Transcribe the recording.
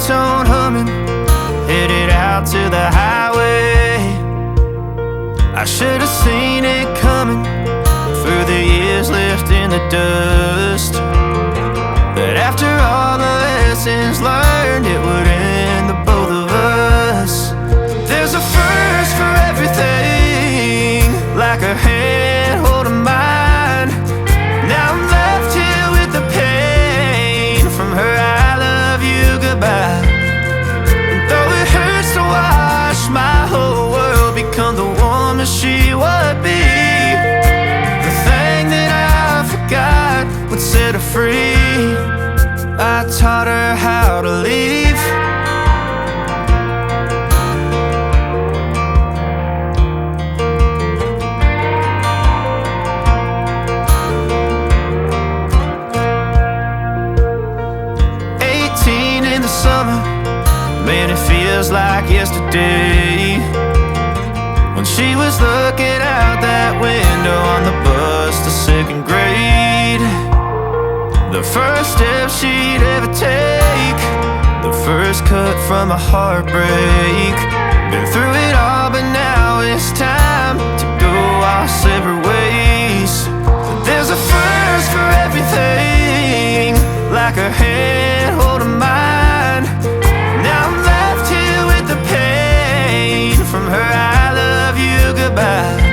ringtone humming, headed out to the highway. I should have seen it coming through the years left in the dust, that after all the lessons learned, it would end the both of us. There's a first for everything, like a hand holding mine. Now I'm left here with the pain from her I love you goodbye. And though it hurts to watch my whole world become the woman she would be, the thing that I forgot would set her free. I taught her how to leave. In the summer, man, it feels like yesterday, when she was looking out that window on the bus to second grade. The first step she'd ever take, the first cut from a heartbreak. Been through it all, but now it's time to go our separate ways. There's a first for everything, like her hand holding mine. Now I'm left here with the pain from her I love you goodbye.